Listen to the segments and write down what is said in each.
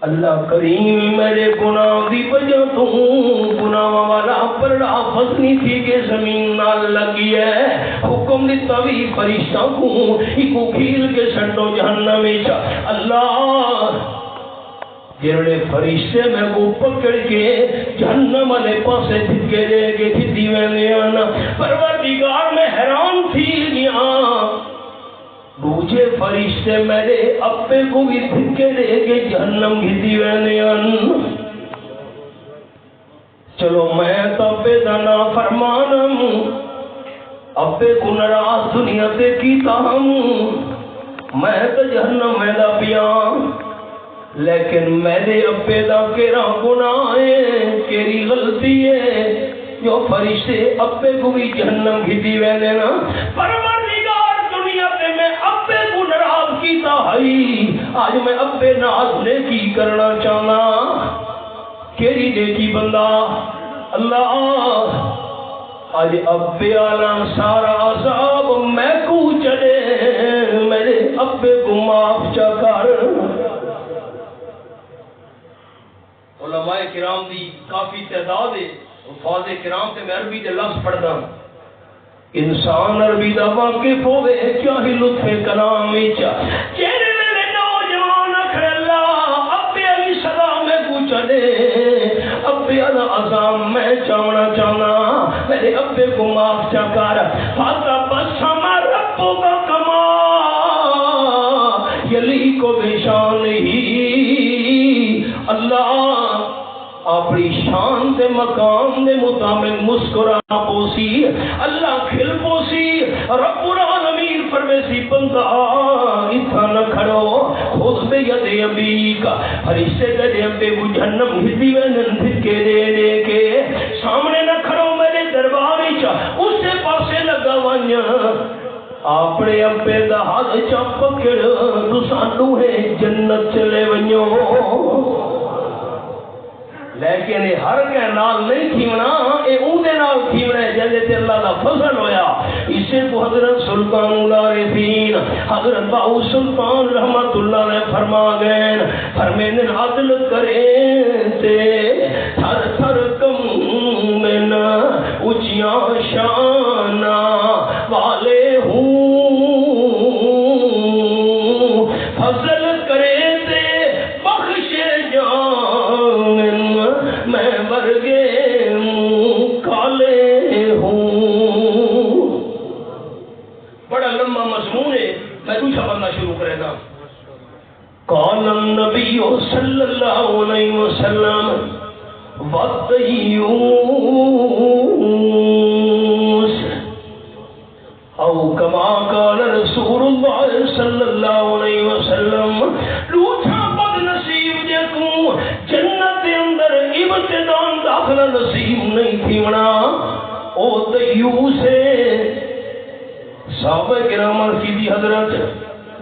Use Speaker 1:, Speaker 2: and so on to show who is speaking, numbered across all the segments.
Speaker 1: اللہ کریم میرے گناہ دی وجہ تو گناہ والا پرڑا فسنی تھی کہ زمین نال لگی ہے حکم دیتا بھی فرشتہ کو ایکو کھیل کے سٹو جہنم میں اللہ جنہوں فرشتے میں کو پکڑ کے جہنم والے پاسے دھکے دے کے دھتی میں نے آنا پروردگار میں حیران تھی گیا دوسرے فرشتے میرے ابے کو بھی دھکے دے کے جہنم دھتی میں نے آنا چلو میں تو ابے دا نافرمانم ابے کو ناراض دنیا سے کیتا ہم میں تو جہنم میں دا پیاں لیکن میرے ابے دا کیرا گناہ ہے کیری غلطی ہے جو فرشتے ابے کو بھی جہنم گھتی ہوئے دینا پروردگار دنیا پہ میں ابے کو ناراض کیتا ہے آج میں ابے ناز نیکی کرنا چاہنا کیری نیکی بندہ اللہ آج ابے آنا سارا عذاب میں کو چلے میرے ابے کو معاف چا کر علماء کرام دی کافی تعداد ہے حفاظ کرام تے میں عربی دے لفظ پڑھدا انسان عربی دا واقف ہوے کیا ہی لطف کلام وچ چہرے میرے نوجوان اکھڑ اللہ ابے علی صدا میں کو چلے ابے دا عذاب میں چاہنا چاہنا میرے ابے کو معاف چا کر فاطا بسم ربو کا کما یلی کو بے شان ہی اللہ اپنی شان دے مقام دے مطابق مسکرانا پوسی اللہ کھل پوسی رب العالمین فرمیسی بندہ اتھا نہ کھڑو خود بے ید ابی کا فرشتے دے ابے کو جہنم ہدی وینن دھکے دے کے سامنے نہ کھڑو میرے دربار اس سے پاسے لگا وانیا اپنے ابے دا ہاتھ چا پکڑ تو سانو ہے جنت چلے ونیو لیکن ہر کے نال نہیں تھیمنا اے اون دے نال تھیمنا ہے جلے تے اللہ دا فضل ہویا اسے کو حضرت سلطان العارفین حضرت باؤ سلطان رحمت اللہ نے فرما گئے فرمینے عدل کریں تے تھر تھر کم میں نہ اچیاں شانہ والے ہوں فضل کرے تے بخش جان میں برگے کالے ہوں بڑا لمبا مضمون ہے میں دوسرا بندہ شروع کرے گا قال النبی صلی اللہ علیہ وسلم والدیوس او کما قال رسول اللہ صلی اللہ علیہ وسلم لوٹا بد نصیب جے کو جنت دے اندر ابتدان داخلہ نصیب نہیں تھیونا او دیوس ہے صحابہ کرام کی دی حضرت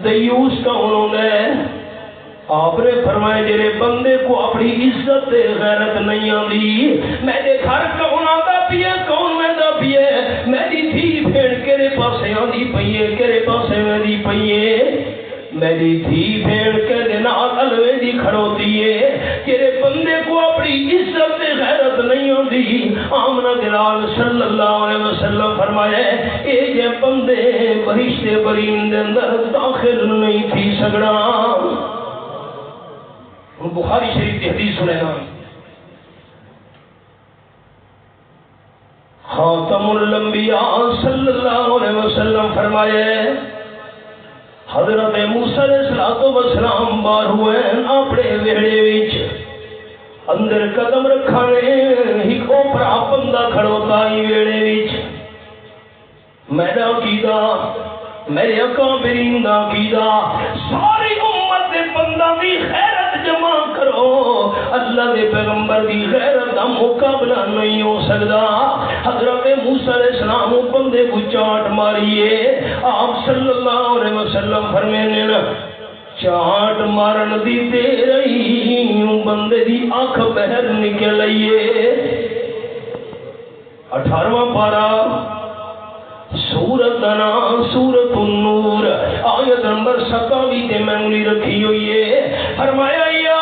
Speaker 1: دیوس کا انہوں نے آپ نے فرمائے جرے بندے کو اپنی عزت غیرت نہیں آنی میں نے گھر کون آتا پیے کون میں دا پیے میری تھی بھیڑ کیرے پاسے آنی پئیے کیرے پاسے میں دی پئیے میری تھی بھیڑ کے دینا علوے دی کھڑوتی ہے تیرے بندے کو اپنی عزت غیرت نہیں ہوتی آمنہ دلال صلی اللہ علیہ وسلم فرمائے اے جے بندے بہشتے برین دے اندر داخل نہیں تھی سگڑا بخاری شریف کی حدیث سنے نا خاتم الانبیاء صلی اللہ علیہ وسلم فرمائے حضرت موسیٰ علیہ السلام بار ہوئے اپنے ویڑے وچ اندر قدم رکھانے ایک اوپرا بندہ کھڑوتا ہی ویڑے وچ میرا کیدا میرے اکابرین دا کیدا ساری امت دے بندہ دی خیرت جمع کرو اللہ دے پیغمبر دی غیرت دا مقابلہ نہیں ہو سکتا حضرت موسیٰ علیہ السلام بندے کو چاٹ ماریے آپ صلی اللہ علیہ وسلم فرمینے نا چاٹ مارن دی دے رہی بندے دی آنکھ بہر نکل آئیے 18واں پارہ سورت نام سورت النور آیت نمبر 27 تے میں انگلی رکھی ہوئی ہے فرمایا یا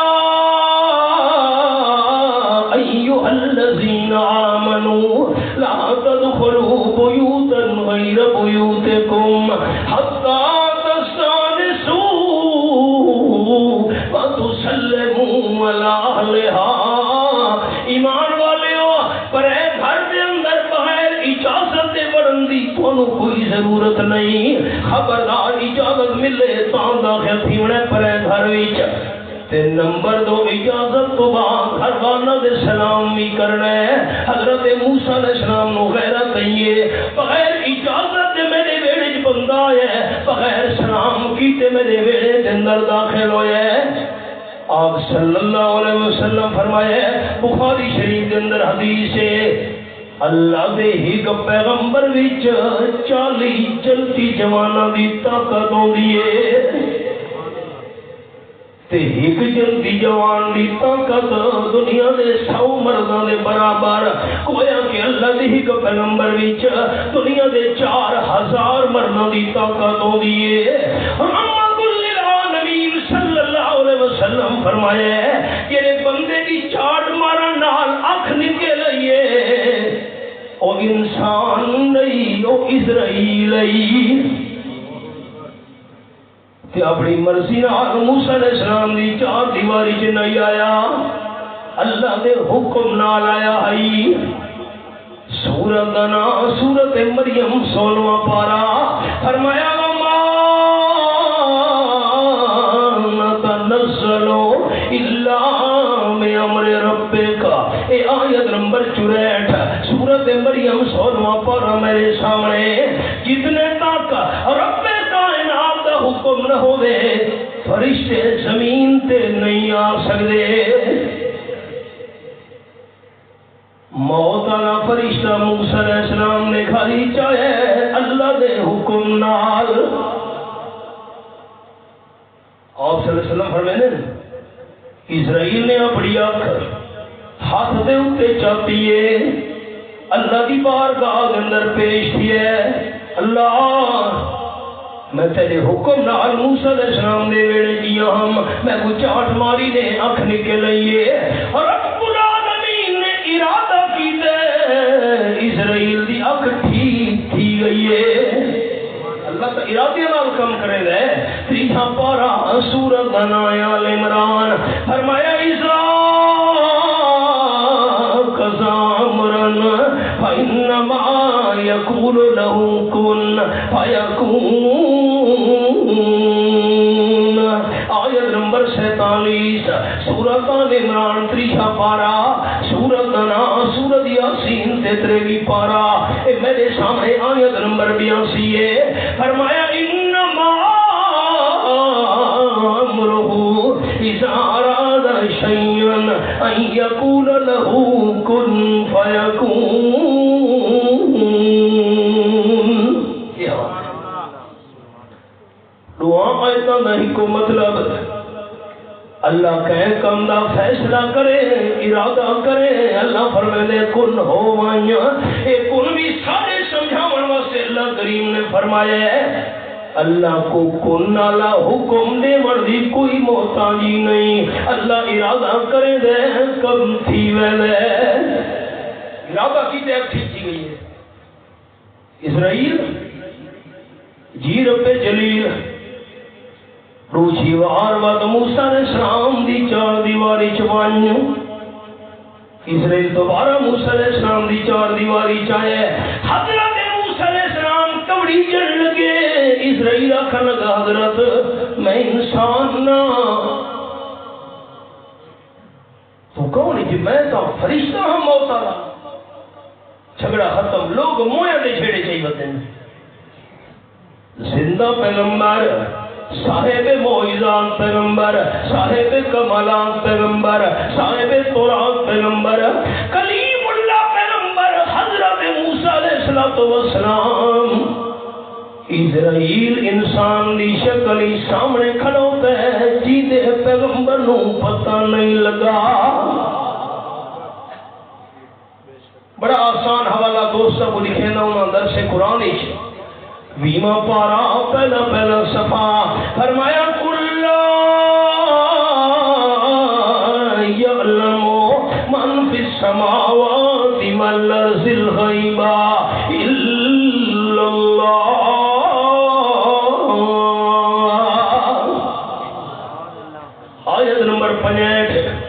Speaker 1: اجازت نہیں خبردار اجازت ملے تو داخل تھیونے پرے گھر وچ تے نمبر 2 اجازت تو بعد گھر والوں دے سلام بھی کرنا ہے حضرت موسیٰ علیہ السلام نو غیرت ہے بغیر اجازت دے میرے ویڑے وچ بندہ ہے بغیر سلام کیتے میرے ویڑے دے اندر داخل ہویا ہے آپ صلی اللہ علیہ وسلم فرمائے بخاری شریف کے اندر حدیث ہے اللہ دے ایک پیغمبر وچ 40 جلتی جواناں دی طاقت ہوندی ہے تے ایک جلدی جوان دی طاقت دنیا دے 100 مرداں دے برابر گویا کہ اللہ دے ایک پیغمبر وچ دنیا دے 4000 مرداں دی طاقت ہوندی ہے صلی اللہ علیہ وسلم فرمایا ہے کہ بندے کی چاٹ مارن نال اکھ نکل لئیے او انسان نہیں او اسرائیل تے اپنی مرضی نال موسیٰ علیہ السلام دی چار دیواری چ نہیں آیا اللہ دے حکم نال آیا ہے سورۃ نام سورۃ مریم 16واں پارا فرمایا اے آیت نمبر 64 سورۃ مریم 16واں پارہ میرے سامنے جتنے تک رب کائنات دا حکم نہ ہوے فرشتے زمین تے نہیں آ سکدے موت والا فرشتہ موسیٰ علیہ السلام نے کھائی چاہے اللہ دے حکم نال آپ صلی اللہ علیہ وسلم فرمانے اسرائیل نے اپنی آنکھ ہاتھ دے اتے چاہتی ہے اللہ کی بارگاہ کے اندر پیش کی ہے اللہ میں تیرے حکم نال موسیٰ علیہ السلام دے ویڑے جیا ہم میں کو چاٹ ماری نے اکھ نکل لئیے اور رب العالمین نے ارادہ کی دے اسرائیل دی اکھ ٹھیک تھی گئی ہے اللہ کا ارادے نال کم کرے گئے تیسا پارا سورۃ آل عمران فرمایا کزامرن فإنما يقول له كن فيكون آیت نمبر 47 سورۃ آل عمران تیسا پارا سورۃ سورۃ یاسین 33 پارا اے میرے سامنے آیت نمبر 82 ہے فرمایا انما امرہ اذا اراد شیئا ان یقول له کن فیکون دعا آیتاں دا ہی کو مطلب اللہ کہیں کم دا فیصلہ کرے ارادہ کرے اللہ فرمائے کن ہو وائیاں اے کن بھی سارے سمجھاون واسطے اللہ کریم نے فرمایا ہے اللہ کو کن نالا حکم دے مردی کوئی محتاجی نہیں اللہ ارادہ کرے دے کم تھی ویلے ارادہ کی تے ٹھیک کی گئی ہے اسرائیل جی رب جلیل روچی وار وقت موسیٰ علیہ السلام دی چار دیواری چوان اسرائیل دوبارہ موسیٰ علیہ السلام دی چار دیواری چاہے حضرت موسیٰ علیہ السلام کبڑی جڑ لگے اسرائیل آکھا لگا حضرت میں انسان نہ تو کون ہے کہ میں تو فرشتہ ہم موتا رہا جھگڑا ختم لوگ مویا دے چھیڑے چاہیے بتیں زندہ پیغمبر صاحب معجزات پیغمبر صاحب کمالات پیغمبر صاحب تورات پیغمبر کلیم اللہ پیغمبر حضرت موسیٰ علیہ السلام اسرائیل انسان دی شکل ہی سامنے کھڑا ہوتا ہے جیدے پیغمبر نو پتہ نہیں لگا بڑا آسان حوالہ دوستہ کو لکھے نا انہوں درس قرآن ویما پارا پہلا صفحہ فرمایا کل یعلم من فی السماوات والارض الغیب الا اللہ آیت نمبر 65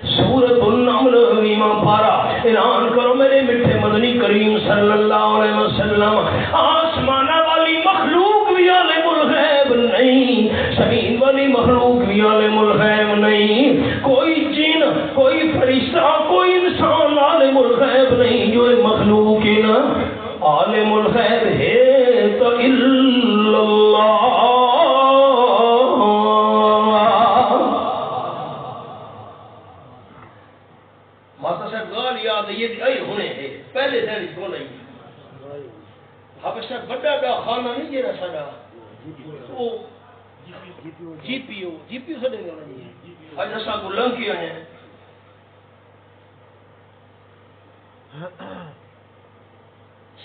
Speaker 1: سورۃ النمل ویما پارا اعلان کرو میرے میٹھے مدنی کریم صلی اللہ علیہ وسلم آسمانہ والی الغیب نہیں، کوئی جن، کوئی فرشتہ، کوئی انسان عالم الغیب نہیں، جو مخلوق نا عالم الغیب ہے تو الا اللہ۔ ماتا صاحب گال یاد یہ آئی ہونے ہیں پہلے دن کیوں نہیں آپ اس طرح بڑا بڑا خانہ نہیں جیرا ساڑا وہ جی پی او سے دیں گا آج ایسا کو لنگ کیا ہے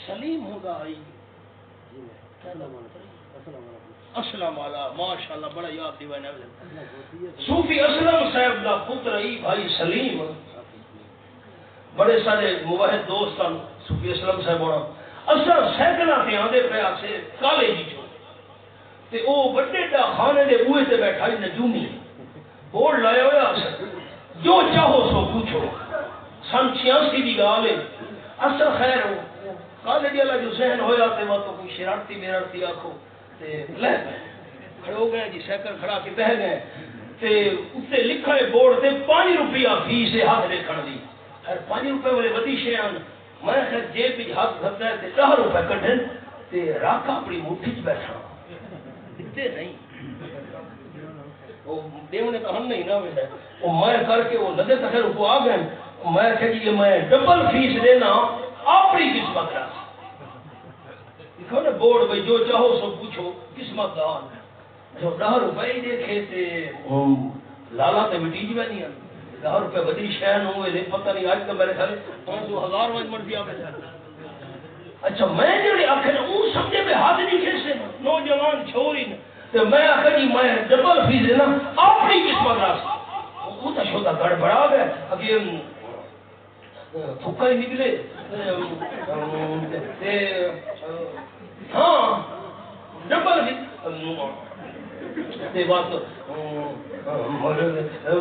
Speaker 1: سلیم ہوگا آئی اسلام علیہ ماشاءاللہ بڑا یاد دیوانا صوفی اسلم صاحب دا پتر ای بھائی سلیم بڑے سارے موحد دوستان صوفی اسلم صاحب ہونا اثر سیکلہ کے آدھے پہ آسے کالے جی چھو تے او بڑے ڈا خانے دے بوئے تے بیٹھائی نجومی بورڈ لائے ہوئے اثر جو چاہو سو پوچھو سن 86 دی گالے اثر خیر ہو کالے جی اللہ جو ذہن ہویا تے وہ تو کوئی شرارتی میرارتی آکھو تے لہ گئے کھڑے ہو گئے جی سیکل کھڑا کے بہ گئے تے اسے لکھا ہے بورڈ تے 5 روپیہ فیس ہے ہاتھ دیکھن دی ہر 5 روپے والے ودی شیان میں خیر جیب بھی ہاتھ دھرتا ہے تے 10 روپے کٹھن تے راکھا اپنی مٹھی چ بیٹھا اتنے نہیں وہ دیونے تو ہم نہیں نہ ویسے وہ میں کر کے وہ لدے تک رکو آ گئے میں کہ جی میں ڈبل فیس دینا اپنی قسمت کا لکھو نا بورڈ بھائی جو چاہو سو پوچھو قسمت دان جو 10 روپے ہی دیکھے تے لالا تے مٹی جی میں نہیں آن 10 روپے بدی شہن ہوئے دے پتہ نہیں آج تو میرے خیال 500,000 وانج مرضی آپ اچھا میں جڑے آخر وہ سمجھے میں ہاتھ نہیں کھیسے نوجوان چھوڑی تو میں آخر جی میں ڈبل فیس دینا اپنی قسمت راست وہ تو شوتا گڑ بڑا گئے اگے پھکا ہی نکلے ہاں ڈبل فیس بات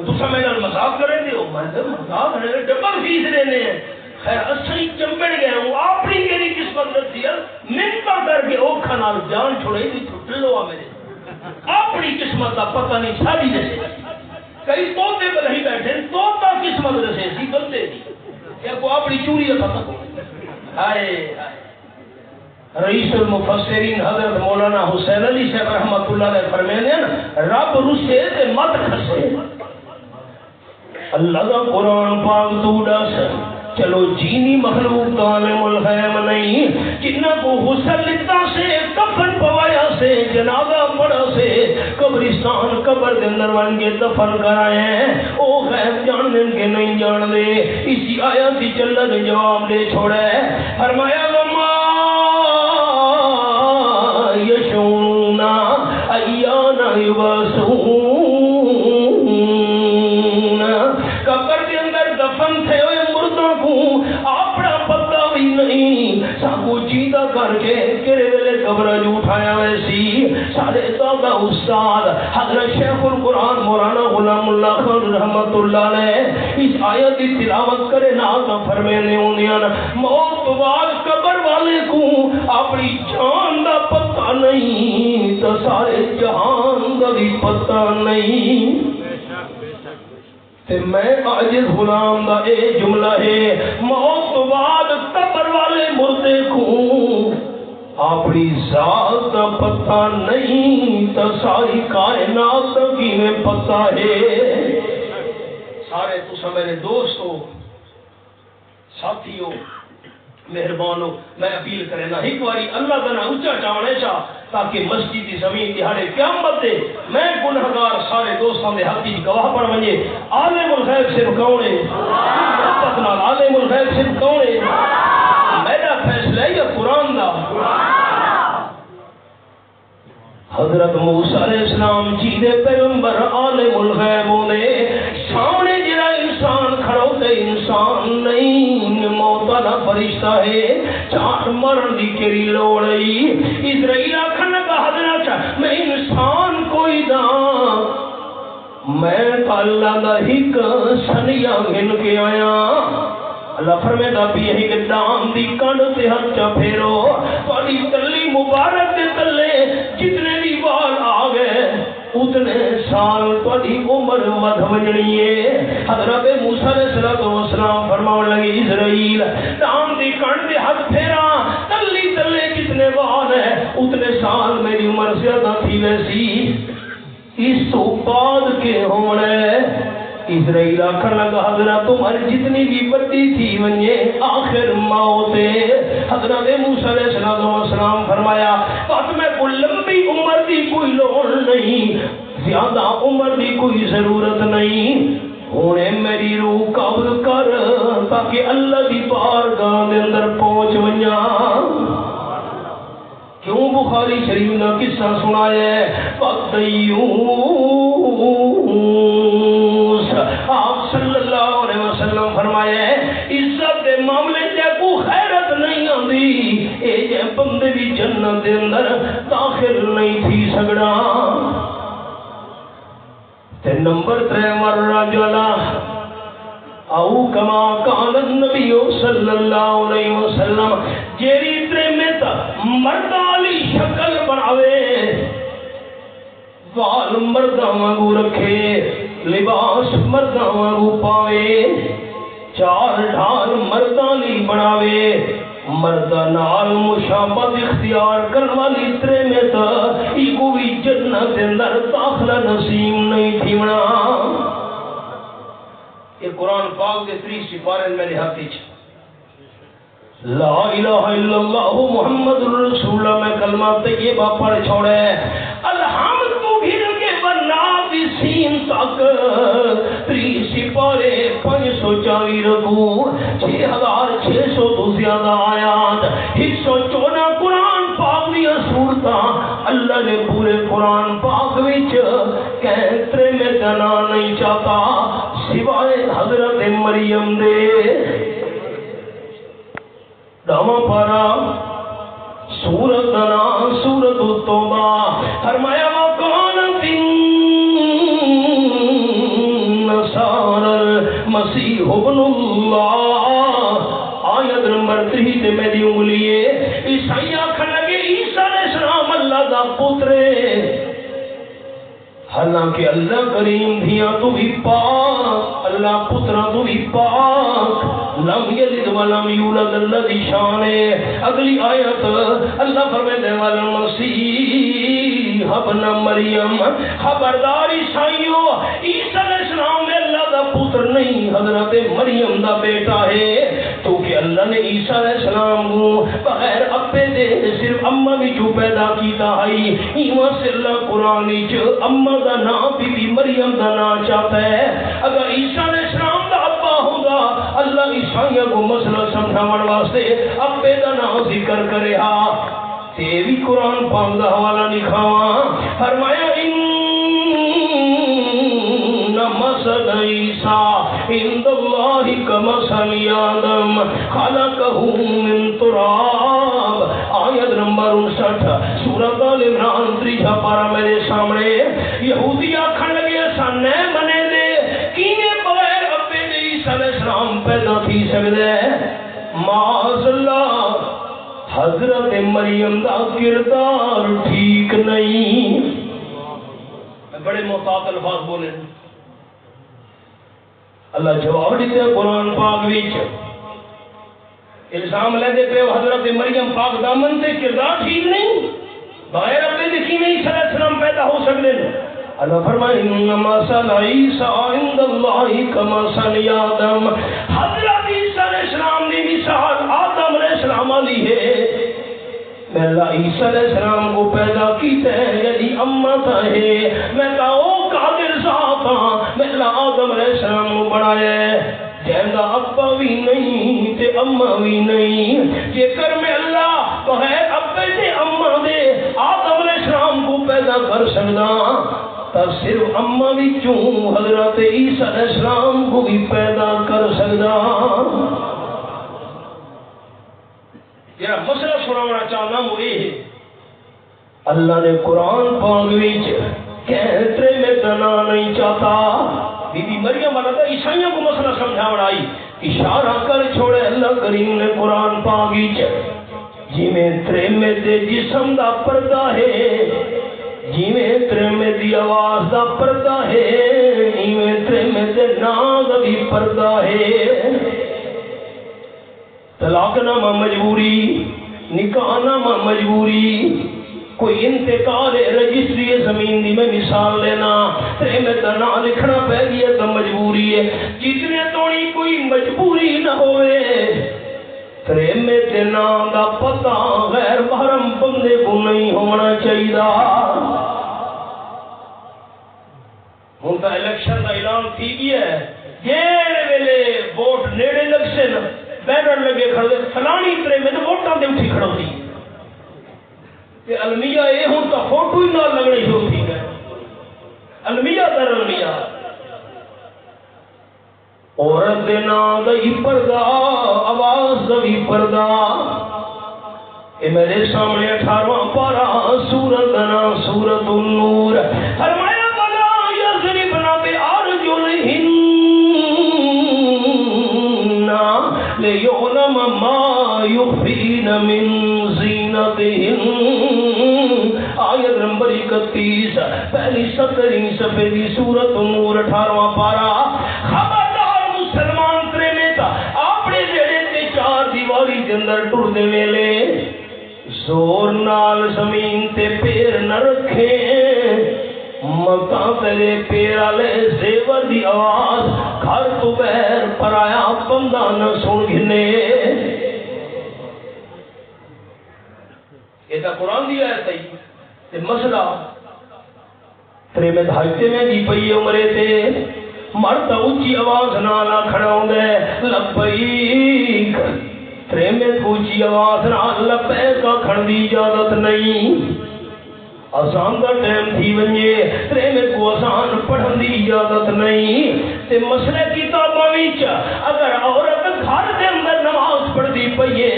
Speaker 1: دوسرا میں مذاق کریں گے مذاق ڈبل فیس دینے ہیں خیر اصلی چمبڑ گئے ہوں اپنی میری قسمت رسی ہے منتا کر کے اوکھا نال جان چھوڑے دی چھوٹے لو میرے اپنی قسمت کا پتہ نہیں ساری جیسے کئی توتے پر ہی بیٹھے توتا قسمت رسے سی بلتے دی یا کو اپنی چوری کا پتہ ہائے رئیس المفسرین حضرت مولانا حسین علی صاحب رحمت اللہ علیہ فرمانے ہیں رب رسے تے مت کھسے اللہ کا قرآن پاک توڑا سے چلو جینی مخلوق عالم الغیب نہیں جنہ کو غسل لتا سے کفن پوایا سے جنازہ پڑا سے قبرستان قبر کے اندر ون کے دفن کرائے ہیں او غیب جاننے کے نہیں جان دے اسی آیت کی چلت جواب دے چھوڑے فرمایا وما یشعرون ایانا یبعثون قبر کے اندر دفن تھے ہوئے مردوں کو اپنا پتہ بھی نہیں سانکو چیدہ کر کے کرے ویلے قبر جو اٹھایا ویسی سارے دادا استاد حضرت شیخ القرآن مولانا غلام اللہ خان رحمت اللہ نے اس آیت کی تلاوت کرے نازا فرمینے ہوندیاں موت بعد قبر والے کو اپنی جان دا پتہ نہیں تو سارے جہان دا بھی پتہ نہیں تے میں عاجز غلام دا اے جملہ ہے موت بعد قبر والے مردے کو اپنی ذات دا پتہ نہیں تو ساری کائنات دا کیویں پتہ ہے سارے تساں میرے دوست ہو ساتھی ہو مہربان ہو میں اپیل کرے نا ایک باری اللہ کا نا اونچا چاونے چاہ تاکہ مسجد کی زمین دہاڑے قیامت دے میں گنہگار سارے دوستوں دے حق کی گواہ پڑھ ونجے عالم الغیب سے کون ہے محبت نال عالم الغیب سے کون ہے میرا فیصلہ ہے یہ قرآن دا حضرت موسیٰ علیہ السلام جی دے پیغمبر عالم الغیب نے سامنے جڑا انسان کھڑو تے انسان نہیں موت دا فرشتہ ہے چار مرن دی کیری لوڑئی اسرائیل آکھن کا حضرت میں انسان کوئی دا میں اللہ دا ہک سنیا گن کے آیا اللہ فرمیدا بھی یہی کہ دام دی کنڈ تے ہاتھ چا پھیرو تہاڈی تلی مبارک دے تلے جتنے بھی وال آ گئے اتنے سال تہاڈی عمر ود وجنی ہے۔ حضرت موسیٰ علیہ السلام فرماون لگے اسرائیل دان دی کن دے ہاتھ پھیرا تلی تلے کتنے بال ہے اتنے سال میری عمر زیادہ تھی ویسی اس تو بعد کے ہونا ہے۔ اسرائیل آخر لگا حضرت تمہاری جتنی بھی بڑی تھی ونجے آخر موت ہے۔ حضرت موسیٰ علیہ السلام فرمایا بات میں کوئی لمبی عمر دی کوئی لوڑ نہیں، زیادہ عمر دی کوئی ضرورت نہیں، ہونے میری روح قبض کر تاکہ اللہ دی بارگاہ دے اندر پہنچ ونجا۔ کیوں بخاری شریف نے قصہ سنایا ہے وقت آپ صلی اللہ علیہ وسلم فرمایا ہے عزت دے معاملے تے کو خیرت نہیں آندی اے جے بندے بھی جنت دے اندر داخل نہیں تھی سگڑا۔ تے نمبر 3 مرجلا او کما کان النبی صلی اللہ علیہ وسلم جیری ترے میں تا مردالی شکل بناوے وال مرداں وانگو رکھے لباس مرداں وانگو پاوے چار ڈھال مردالی بناوے مردہ نال مشابہت اختیار کرنے والی ترے میں تا ایکو بھی جنت اندر داخلہ نصیب نہیں تھی بنا۔ یہ قرآن پاک کے 3 سپارے میرے ہاتھ لا الہ الا اللہ محمد رسول اللہ میں کلمہ طیبہ پڑھ چھوڑے الحمد کو بھی لگے ونابی سین تک 3 سپارے 540 رکو 6600 تو زیادہ آیات 114 قرآن پاک دیا سورتاں اللہ نے پورے قرآن پاک وچ کہترے میں جنا نہیں چاہتا سوائے حضرت مریم دے۔ داما پارا سورت نا سورت التوبہ فرمایا وَقَالَتِ النَّصَارَى الْمَسِيحُ ابْنُ اللَّهِ آیت نمبر 3 تے میری انگلی ہے عیسائی آکھن لگے عیسیٰ علیہ السلام اللہ دا پتر ہے حالانکہ اللہ کریم دھیاں تو بھی پاک اللہ پترہ تو بھی پاک لم یلد ولم یولد اللہ دی شان ہے۔ اگلی آیت اللہ فرمائے والمسیح ابن مریم خبردار عیسائیوں عیسیٰ علیہ السلام میں اللہ دا پتر نہیں حضرت مریم دا بیٹا ہے تو کہ اللہ نے عیسیٰ علیہ السلام کو بغیر ابے دے صرف اماں بھی جو پیدا کیتا ہے ایمان سے اللہ قرآن وچ اماں دا نام بی مریم دا نام چاہتا ہے۔ اگر عیسیٰ علیہ السلام دا ابا ہوگا اللہ عیسائیوں کو مسئلہ سمجھاون واسطے ابے دا نام ذکر کرے ہا تے بھی قرآن پاک دا حوالہ لکھاواں فرمایا مثل عیسیٰ عند اللہ کمثل آدم خلقہ من تراب آیت نمبر 59 سورۃ آل عمران 3 پارہ میرے سامنے یہودی آکھن لگے ایسا نئے بنے دے کینے بغیر ابے دے عیسیٰ علیہ السلام پیدا تھی سکتے معاذ اللہ حضرت مریم دا کردار ٹھیک نہیں۔ بڑے محتاط الفاظ بولے اللہ جواب دیتے ہیں قرآن پاک وچ الزام لے دے پہ حضرت مریم پاک دامن سے کردار ٹھیک نہیں بغیر ابے دیکھی نہیں عیسیٰ علیہ السلام پیدا ہو سکتے ہیں۔ اللہ فرمائے مثل عیسیٰ عند اللہ کمثل آدم حضرت عیسیٰ علیہ السلام نے مثال آدم علیہ السلام علی ہے میں اللہ عیسیٰ علیہ السلام کو پیدا کیتے ہیں یعنی امت ہے میں کہا قادر ذات میں اللہ آدم علیہ السلام کو بنایا ہے جہاں ابا بھی نہیں تے اما بھی نہیں جے کر میں اللہ بغیر ابے تے اما دے آدم علیہ السلام کو پیدا کر سکتا تب صرف اما بھی کیوں حضرت عیسیٰ علیہ السلام کو بھی پیدا کر سکتا۔ یہ مسئلہ سنانا چاہنا وہ یہ ہے اللہ نے قرآن پاک وچ کہترے میں دنا نہیں چاہتا بی بی مریم والا تھا عیسائیوں کو مسئلہ سمجھاوڑ آئی اشارہ کر چھوڑے اللہ کریم نے قرآن پاک وچ جی میں ترے میں دے جسم دا پردہ ہے جیویں تریمے دی آواز دا پردہ ہے ایویں تریمے دے نام دا بھی پردہ ہے طلاق نامہ مجبوری نکاح نامہ مجبوری کوئی انتقال رجسٹری زمین دی میں مثال لینا تریمے دا نام لکھنا پہ گیا تو مجبوری ہے جتنے تونی کوئی مجبوری نہ ہوئے تریمے تے نام دا پتہ غیر محرم بندے کو نہیں ہونا چاہیے ہوں تو الیکشن کا اعلان تھی گیا ہے جیڑے ویلے ووٹ نیڑے لگ سے نا بینر لگے کھڑے فلانی تریمے تے ووٹاں دے اٹھی کھڑو دی تے المیہ اے ہوں تو فوٹو ہی نال لگنے شروع تھی گئے المیہ در المیہ عورت نام دا ہی پردہ آواز دا بھی پردہ اے میرے سامنے 18واں پارا سورت نام سورت النور فرمایا بلا یضربن بارجلہن لیعلم ما یخفین من زینتہن آیت نمبر 31 پہلی 17 صفحے کی سورت النور 18واں پارا خبردار مسلمان تریمے تا اپنے جڑے تے چار دیواری دے اندر ٹر دے ویلے زور نال زمین تے پیر نہ رکھے مکاں تیرے پیر والے زیور دی آواز گھر تو بہر پرایا بندہ نہ سن گھنے یہ تا قرآن دیا ہے صحیح تے مسئلہ ترے میں دھائتے میں جی پئی عمرے تے مرد اونچی آواز نالا کھڑا ہوں دے لبیک ترے میں اونچی آواز نال لبیک کا کھڑ دی اجازت نہیں آسان کا ٹائم تھی ونجے ترے میں کو آسان پڑھن دی اجازت نہیں تے مسئلہ کتاباں وچ اگر عورت گھر دے اندر نماز پڑھ دی پئیے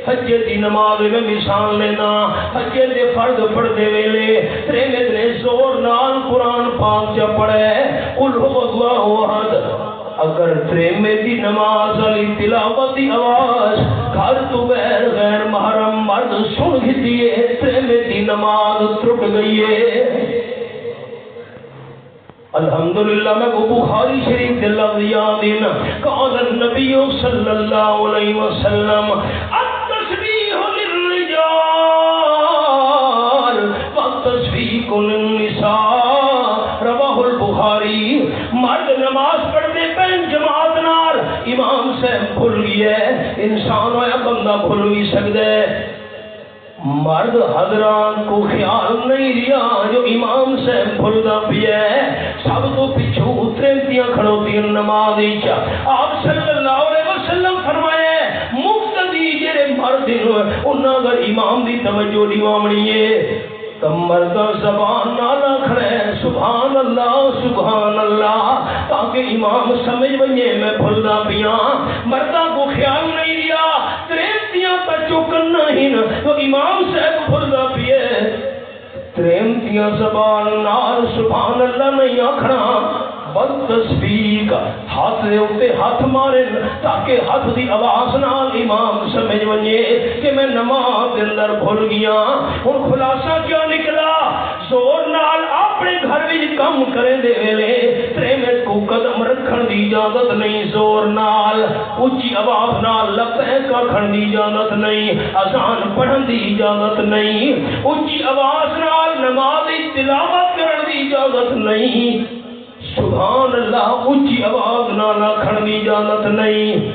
Speaker 1: حجے دی نماز میں مثال لینا حجے دے فرض پڑھ دے ویلے ترے میں زور نال قرآن پاک چا پڑھے قل هو اللہ احد اگر تریمے دی نماز علی تلاوت دی آواز گھر تو غیر محرم مرد سن گھتیے تریمے دی نماز ترک گئیے الحمدللہ میں کو بخاری شریف دے لفظ یاد ہیں قال النبی صلی اللہ علیہ وسلم التسبیح للرجال والتسبیح للنساء رواہ البخاری مرد نماز پڑھتے پہن جماعت نال امام سے بھول گیا انسان ہویا بندہ بھول بھی سکتا ہے مرد حضران کو خیال نہیں ریا جو امام سے بھولنا پیا ہے سب تو پچھو اترنتیاں کھڑوتی نماز آپ صلی اللہ علیہ وسلم فرمائے مقتدی جڑے مرد انہاں اگر امام دی توجہ دیوامنی ہے تو مرد زبان نالا کھڑے سبحان اللہ تاکہ امام سمجھ بنجے میں بھولنا پیاں مردہ کو خیال نہیں ریا تریمتیاں تا چکن نہیں تو امام صاحب بھولنا پیے تریمتیاں زبان نال سبحان اللہ نہیں آکھنا بد تسبیح ہاتھ دے اتے ہاتھ مارے تاکہ ہاتھ دی آواز نال امام سمجھ ونجے کہ میں نماز دے اندر بھول گیا ہن خلاصہ کیا نکلا زور نال اپنے گھر وچ کم کرے دے ویلے تریمت کو قدم رکھن دی اجازت نہیں زور نال اونچی آواز نال لبیک کھڑن دی اجازت نہیں اذان پڑھن دی اجازت نہیں اونچی آواز نال نماز دی تلاوت کرن دی اجازت نہیں سبحان اللہ اونچی آواز نال کھڑن دی اجازت نہیں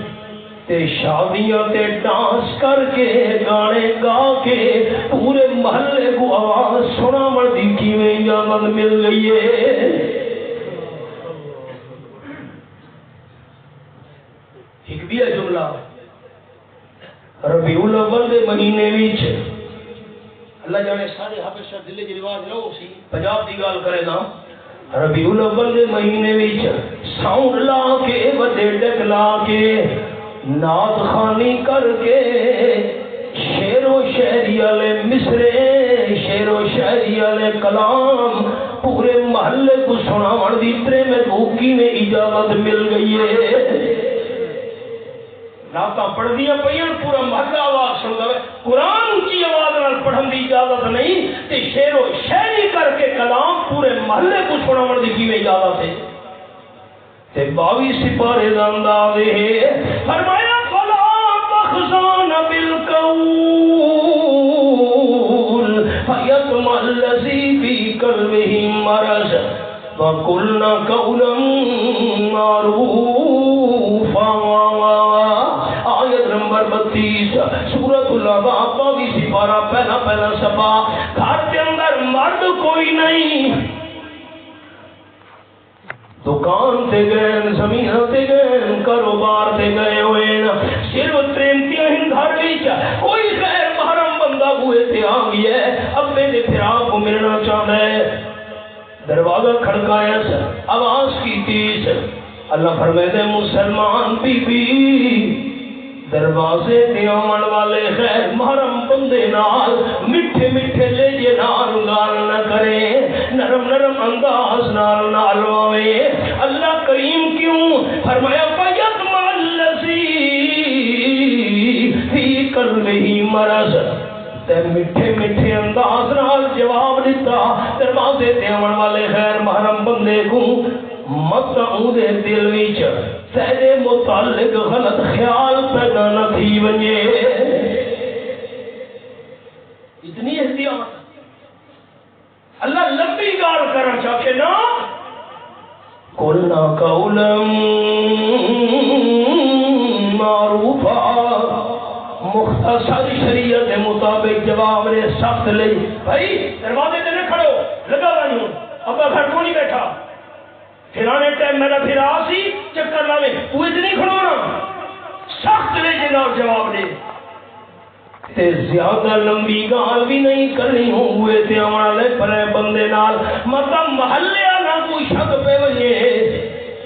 Speaker 1: تے شادیاں تے ڈانس کر کے گانے گا کے پورے محلے کو آواز سناون دی کیویں اجازت مل گئی ہے ایک بھی ہے جملہ ربیع الاول دے مہینے وچ اللہ جانے سارے حبشہ دلے دی رواج نہ ہو سی پنجاب دی گل کرے نا ربیع الاول دے مہینے وچ ساؤنڈ لا کے وڈے ڈک لا کے نعت خوانی کر کے شعر و شاعری والے مصرے شعر و شاعری والے کلام پورے محلے کو سناون دی ترے میں بھوکی میں اجازت مل گئی ہے نعتاں پڑھ دیا پہیاں پورا محلہ آواز سن دے قرآن کی آواز نال پڑھن دی اجازت نہیں تے شعر و شاعری کر کے کلام پورے محلے کو سناون دی کیویں اجازت ہے تے 22 سپارے دا انداز ہے فرمایا فلا تخزان بالقول فیطمع الذی فی قلبہ مرض وقلنا قولا معروفا آیت نمبر 32 سورۃ الاحزاب 22 سپارہ پہلا صفحہ گھر کے اندر مرد کوئی نہیں دکان تے گئے زمین تے گئے کاروبار تے گئے ہوئے صرف ترینتیاں ہی گھر وچ کوئی غیر محرم بندہ ہوئے تے آ گیا ابے دے پھرا کو ملنا چاہتا ہے دروازہ کھڑکایا آواز کی تیز اللہ فرمائے مسلمان بی بی دروازے تے آمن والے غیر محرم بندے نال میٹھے میٹھے لہجے نال گال نہ کرے نرم نرم انداز نال نالوے اللہ کریم کیوں فرمایا فیطمع الذی فی قلبہ مرض تے میٹھے میٹھے انداز نال جواب دیتا دروازے تے آمن والے غیر محرم بندے کو مت اودے دل وچ تیرے متعلق غلط خیال پیدا نہ تھی ونجے اتنی احتیاط اللہ لمبی گال کرنا چاہے نا قلنا قولا معروفا مختصر شریعت مطابق جواب نے سخت لئی بھائی دروازے تے نہ کھڑو لگا وانو ابا گھر کو نہیں بیٹھا پھرانے ٹائم میرا پھرا سی چکر لاوے وہ اتنی کھڑونا سخت لے جنا جواب دے تے زیادہ لمبی گال بھی نہیں کرنی ہوئے تے آمنا لے پرے بندے نال مطلب محلے آنا کوئی شک پہ ونجے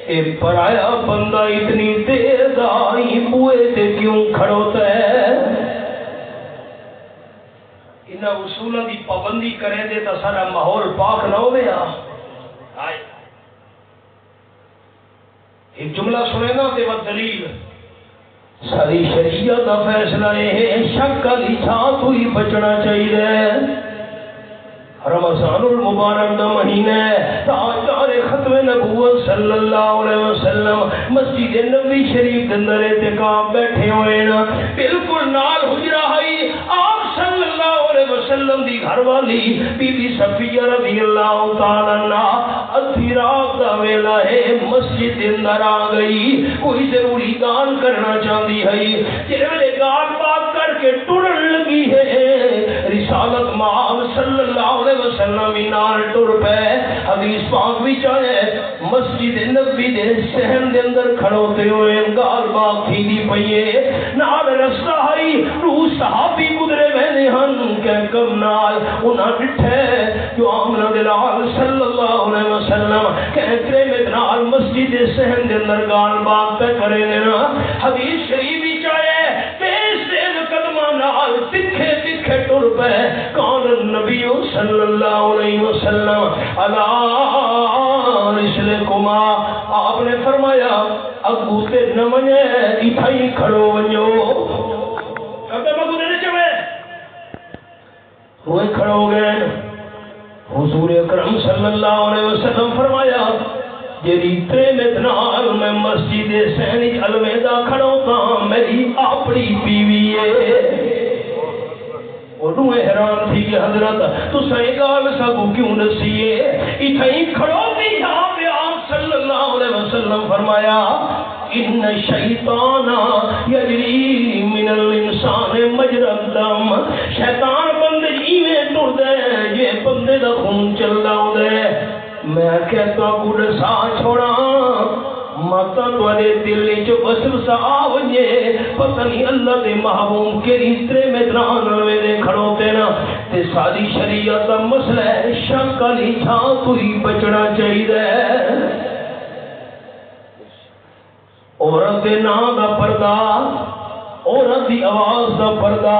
Speaker 1: اے پرایا بندہ اتنی تیز آئی بوئے تے کیوں کھڑوتا ہے انہا اصولہ دی پابندی کریں دے تا سارا ماحول پاک نہ ہو گیا آئے ایک جملہ سنے نا تے وہ دلیل ساری شریعت کا فیصلہ ہے شک علی چھات ہوئی بچنا چاہیے رمضان المبارک دا مہینہ ہے تاجدار ختم نبوت صلی اللہ علیہ وسلم مسجد نبوی شریف اندر اعتکاف بیٹھے ہوئے نا بالکل نال حجرہ ہے آپ صلی اللہ علیہ وسلم دی گھر والی بی بی صفیہ رضی اللہ تعالی عنہ ادھی رات دا ویلا ہے مسجد اندر آ گئی کوئی ضروری گال کرنا چاہتی ہے جس ویلے گال بات کر کے ٹرن لگی ہے رسالت مآب صلی اللہ علیہ وسلم نال ٹر پے حدیث پاک وچ آئے مسجد نبوی دے صحن دے اندر کھڑوتے ہوئے گال بات تھی دی پئیے نال رستہ ہے روح صحابی گزرے وینے ہن کہ کم نال انہاں ڈٹھے جو آمنہ دلال صلی اللہ علیہ وسلم کہتے میں نال مسجد صحن دے اندر گال بات پہ کرے دینا حدیث شریف وچ آئے تیز تیز قدمہ نال تکھے تکھے ٹر پے قال النبی صلی اللہ علیہ وسلم اللہ رسلکما آپ نے فرمایا اگو تے نمجے اتھائی کھڑو ونجو کبھے مگو دینے چوے ہوئے کھڑو گئے حضور اکرم صلی اللہ علیہ وسلم فرمایا جیری تریمت نال میں مسجد سینی الویدہ کھڑو تا میری اپنی بیوی ہے انہوں حیران تھی کہ حضرت تو صحیح گال ساگو کیوں نسیے اتھائی کھڑو بھی یہاں پہ آپ صلی اللہ علیہ وسلم فرمایا ان شیطان یجری من الانسان مجرى الدم شیطان بندے ایویں ٹر دے یہ بندے دا خون چل رہا دے میں کہتا گڑ سا چھوڑا ماتا توارے دل جو بسر سا آوجے پتہ نہیں اللہ دے محبوم کے ریترے میں دران روے دے کھڑو تینا تے ساری شریعت دا مسئلہ ہے شک علی چھان تو ہی بچنا چاہیے عورت دے نا دا پردہ عورت دی آواز دا پردہ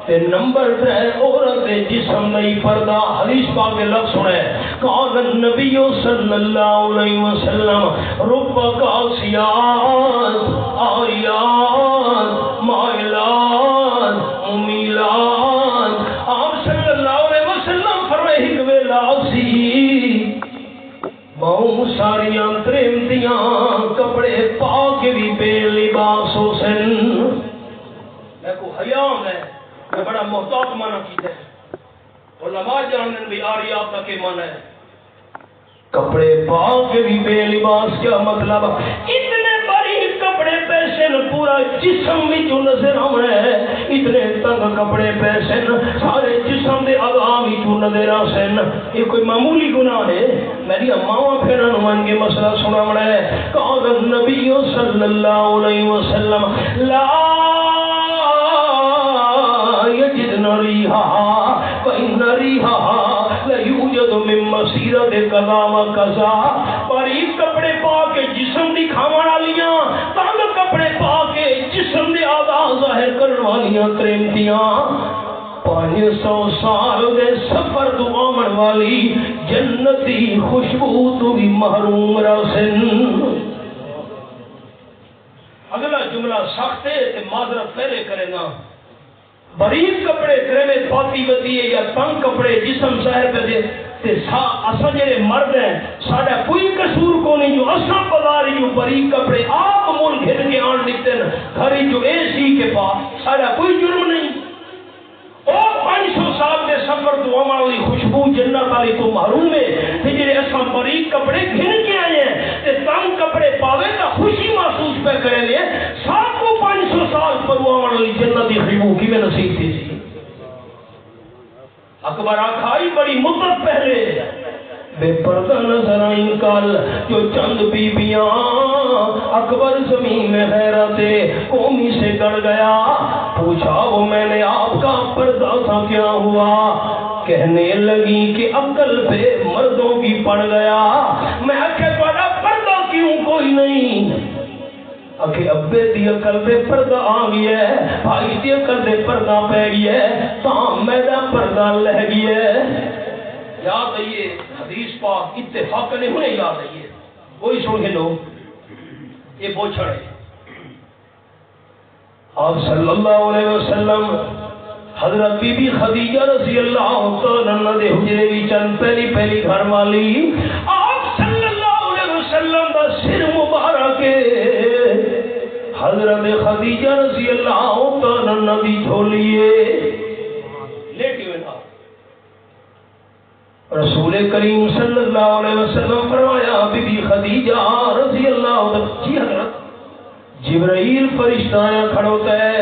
Speaker 1: تے نمبر 3 عورت دے جسم نہیں پردہ حدیث پاک میں لفظ سنے قال النبی صلی اللہ علیہ وسلم رب قاسیات آیات مائلات ممیلات. آپ صلی اللہ علیہ وسلم فرمائے ایک ویلا سی بہت ساریاں ترمتیاں کپڑے پا کے بھی بے لباس ہو سن. میں کو حیام ہے میں بڑا محتاط مانا کیتا ہے. علماء جانن بھی آریات کا کے مانا ہے کپڑے پا کے بھی بے لباس. کیا مطلب؟ اتنے باریک کپڑے پہن پورا جسم بھی جو نظر آنا ہے, اتنے تنگ کپڑے پہن سارے جسم دے اعضاء بھی جو نظر آسن. یہ کوئی معمولی گناہ ہے؟ میری ماواں پھیرن من کے مسئلہ سناونا ہے. قال النبی صلی اللہ علیہ وسلم لا یجدن ریحا فإن ریحا لیوجد من مسیرت قضا و قضا. باریک کپڑے پا کے جسم دکھاون والیاں, تنگ کپڑے پا کے جسم دے اعضاء ظاہر کرن والیاں ترمتیاں 500 سال دے سفر تو آمن والی جنتی خوشبو تو بھی محروم رسن. اگلا جملہ سخت ہے تے معذرت پہلے کرے نا. باریک کپڑے کرے پاتی وتی ہے یا تنگ کپڑے جسم ظاہر کر دے تے اساں جڑے مرد ہیں ساڈا کوئی قصور کو نہیں جو اساں بازار جو باریک کپڑے آپ مول گھر کے آن نکتے نا گھر جو اے سی کے پاس ساڈا کوئی جرم نہیں. او 500 سال دے سفر تو والی خوشبو جنت والی تو محروم ہے. تے جڑے اساں باریک کپڑے گھن کے آئے ہیں تے تنگ کپڑے پاوے تا خوشی محسوس پہ کرے لے. سات کو 500 سال پر والی جنت دی خوشبو کی میں نصیب تھی. اکبر آکھائی بڑی مدت پہلے بے پردہ نظر آئیں کل جو چند بیبیاں اکبر زمین میں حیرت قومی سے گڑ گیا. پوچھا وہ میں نے آپ کا پردہ تھا کیا ہوا؟ کہنے لگی کہ عقل پہ مردوں کی پڑ گیا. میں آکھے بڑا پردہ کیوں کوئی نہیں؟ آکھے ابے دی عقل پہ پردہ آ گیا ہے, بھائی دی عقل پہ پردہ پہ گیا ہے, تاں میرا پردہ لہ گیا ہے. یاد آئیے حدیث پاک اتفاق نہیں ہونے یاد آئیے وہی سن کے لوگ یہ بوچھڑ ہے. آپ صلی اللہ علیہ وسلم حضرت بی بی خدیجہ رضی اللہ عنہا دے حجرے بھی چند پہلی گھر والی آپ صلی اللہ علیہ وسلم دا سر مبارک حضرت خدیجہ رضی اللہ عنہا دی جھولیے لیٹی ہوئے تھا. رسول کریم صلی اللہ علیہ وسلم فرمایا بی بی خدیجہ رضی اللہ عنہ جی حضرت جبرائیل فرشتہ آیا کھڑوتا ہے.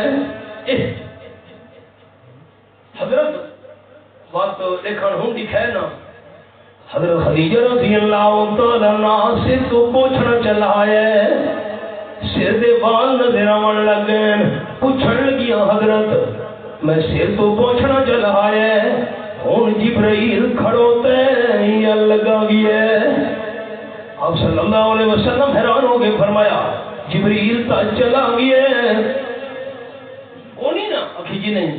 Speaker 1: حضرت وقت دیکھن ہوں دکھائے نا حضرت خدیجہ رضی اللہ عنہ سر تو پوچھنا چلا ہے, سر دے بال نظر آن لگ گئے. پوچھن لگیا حضرت میں سر تو پوچھنا چلا ہے ہوں جبرائیل کھڑوتا ہے یا لگا گیا ہے؟ آپ صلی اللہ علیہ وسلم حیران ہو گئے. فرمایا جبرائیل تا چلا گیا ہے وہ نہیں نا اکھی جی نہیں.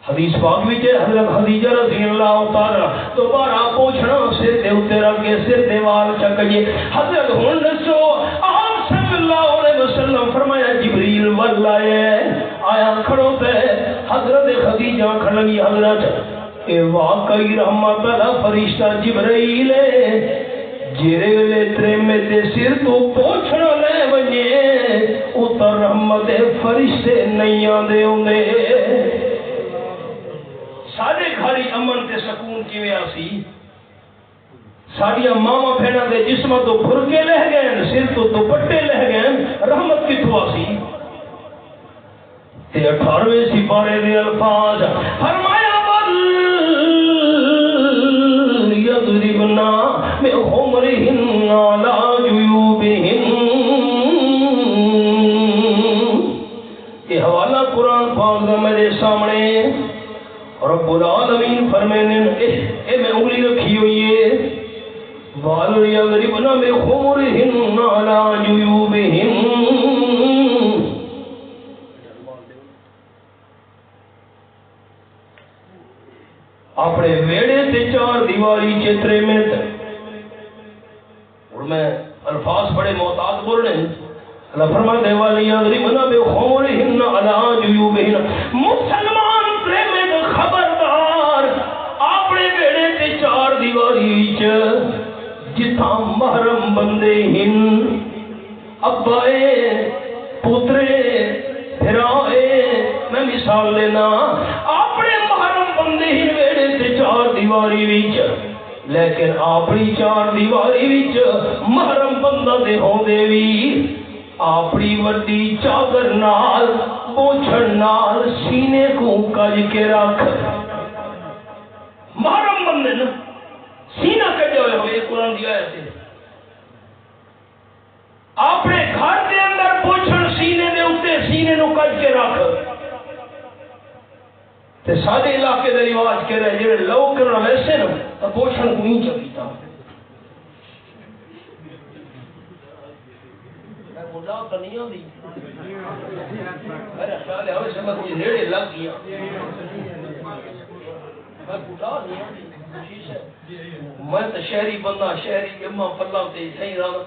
Speaker 1: حدیث پاک وچ حضرت خدیجہ رضی اللہ تعالی دوبارہ پوچھنا سر دے اوتے رکھ کے سر دے وال چکئیے. حضرت ہن دسو آپ صلی اللہ علیہ وسلم فرمایا جبرائیل ول آیا کھڑوتا ہے. حضرت خدیجہ کھڑی حضرت اے واقعی رحمت اللہ فرشتہ جبرائیل ہے جیرے ویلے تریمے تے سر تو پوچھنا لے ونجے اتر رحمت فرشتے نہیں آندے ہوندے. سارے گھری امن تے سکون کیویں آسی؟ ساڈیاں ماواں بہناں دے جسم تو بھرکے لہ گئے, سر تو دوپٹے لہ گئے, رحمت کتھوں آسی؟ تے 18ویں سپارے دے الفاظ فرمایا یضربنا بخمرهن على جیوبهن. یہ حوالہ قرآن پاک کا میرے سامنے رب العالمین فرمانے اے میں انگلی رکھی ہوئی ہے وال یضربنا بخمرهن على جیوبهن. اپنے ویڑے تے چار دیواری چترے میں الفاظ بڑے محتاط بولنے اللہ فرماتے والی یضربن بخمرہن علی جیوبہن مسلمان پریمے دا خبردار اپنے بیڑے تے چار دیواری وچ جتھاں محرم بندے ہن ابائے پوترے پھرائے میں مثال لینا اپنے محرم بندے ہن بیڑے تے چار دیواری وچ لیکن اپنی چار دیواری وچ محرم بندہ دے ہوندے وی اپنی وڈی چادر نال پوچھن نال سینے کو کج کے رکھ محرم بندے نا سینہ کجے ہوئے ہوئے قرآن دی آیت ہے اپنے گھر دے اندر پوچھن سینے دے اوتے سینے نو کج کے رکھ تے سارے علاقے دے رواج کے رہے جڑے لوگ کرنا ویسے نا تو پوچھن کو نہیں چکیتا میں بولا تو نہیں آتی میرا خیال ہے ہمیں سمجھ مجھے نیڑے لگ گیا میں بولا نہیں آتی میں تو شہری بندہ شہری جمع پلہ تے صحیح رہا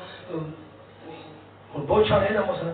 Speaker 1: پوچھا ہے نا مسئلہ